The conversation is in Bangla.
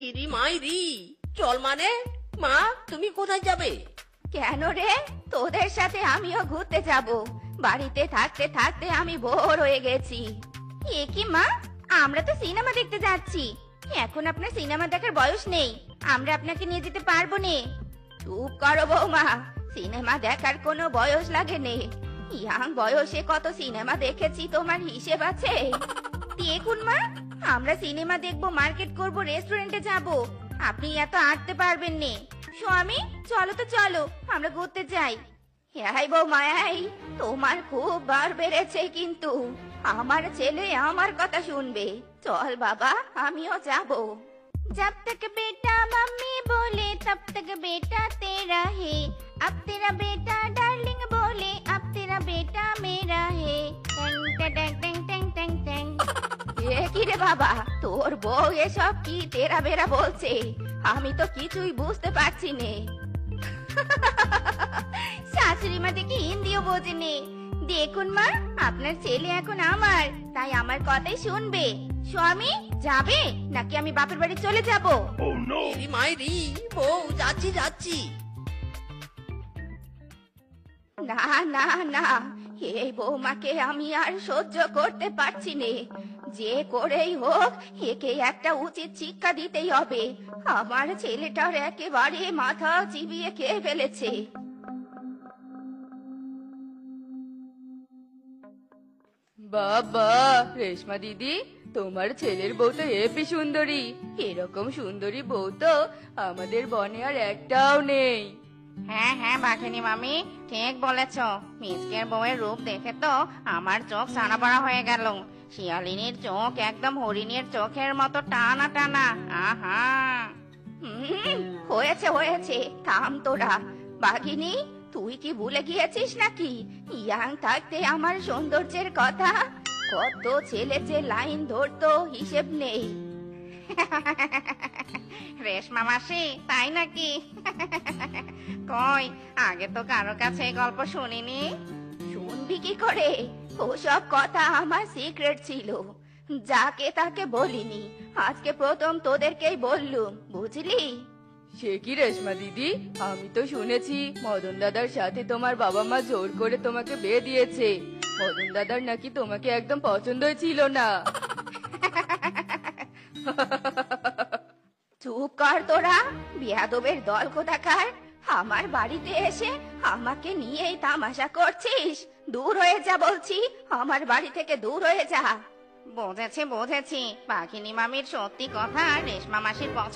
ইরি মাইরি, চল মানে। মা, তুমি কোথায় যাবে? কেন রে? তোদের সাথে আমিও ঘুরতে যাব। বাড়িতে থাকতে থাকতে আমি বোর হয়ে গেছি। এ কি মা, আমরা তো সিনেমা দেখতে যাচ্ছি। এখন আপনার সিনেমা দেখার বয়স নেই, আমরা আপনাকে নিয়ে যেতে পারবো না। চুপ করো বৌমা, সিনেমা দেখার কোনো বয়স লাগে নে। ইয়াং বয়সে কত সিনেমা দেখেছি তোমার হিসেব আছে? দেখুন মা, আমরা সিনেমা দেখবো, মার্কেট করব, রেস্টুরেন্টে যাব, আপনি এত আটতে পারবেন নে। স্বামী, চলো তো চলো, আমরা ঘুরতে যাই। হ্যাঁ বৌমা, এই তোমার খুব বার বেড়েছে কিন্তু। আমার ছেলে আমার কথা শুনবে। চল বাবা, আমিও যাব। जब तक बेटा मम्मी बोले तब तक बेटा तेरा है, अब तेरा बेटा डार्लिंग बोले अब तेरा बेटा मेरा है। टेंग टेंग टेंग टेंग टेंग टेंग। এ কি রে বাবা, তোর বউ এসব কি তেরা বেরা বলছে? আমি তো কিছুই বুঝতে পারছি নে। শাশুড়ি মা দেখি হিন্দিও বোঝেনি। দেখুন মা, আপনার ছেলে এখন আমার, তাই আমার কথাই শুনবে। স্বামী, যাবে নাকি আমি বাপের বাড়ি চলে যাব? ইরি মাইরি, বউ, যাচ্ছি যাচ্ছি। না না না, এই বৌমাকে আমি আর সহ্য করতে পারছি নে। যে করেই হোক, একে একটা উচিত শিক্ষা দিতেই হবে। আমার ছেলেটার একেবারে মাথা চিবিয়ে খেয়ে ফেলেছে। বাবা, রেশমা দিদি, তোমার ছেলের বউ তো হেবি সুন্দরী। এরকম সুন্দরী বউ তো আমাদের বনে আর একটাও নেই। হ্যাঁ হ্যাঁ বাঘিনী মামি, ঠিক বলেছ। মিসকের বউয়ের রূপ দেখে তো আমার চোখ ছানাপাড়া হয়ে গেল। শিয়ালিনীর চোখ একদম হরিণের চোখের মতো টানা টানা। আহা, হয়েছে হয়েছে, থাম তোরা। বাঘিনী, তুই কি ভুলে গিয়েছিস নাকি ইয়াং থাকতে আমার সৌন্দর্যের কথা? কত ছেলে যে লাইন ধরতো হিসেব নেই। রেশমা মাসি, তাই নাকি? কই, আগে তো কারো কাছে এই গল্প শুনিনি। শুনবি কি করে? ওসব কথা আমার সিক্রেট ছিল, যাকে তাকে বলিনি। আজকে প্রথম তোদেরকেই বললুম, বুঝলি? সে কি রেশমা দিদি, আমি তো শুনেছি মদন দাদার সাথে তোমার বাবা মা জোর করে তোমাকে বিয়ে দিয়েছে। মদন দাদার নাকি তোমাকে একদম পছন্দই ছিল না। চুপ কর তোরা, বিয়াদবের দল কোথাকার। আমার বাড়িতে এসে আমাকে নিয়েই তামাশা করছিস? দূর হয়ে যা বলছি, আমার বাড়ি থেকে দূর হয়ে যা। বুঝেছি বুঝেছি, বাঘিনী মামির সত্যি কথা রেশমা মাসির পছন্দ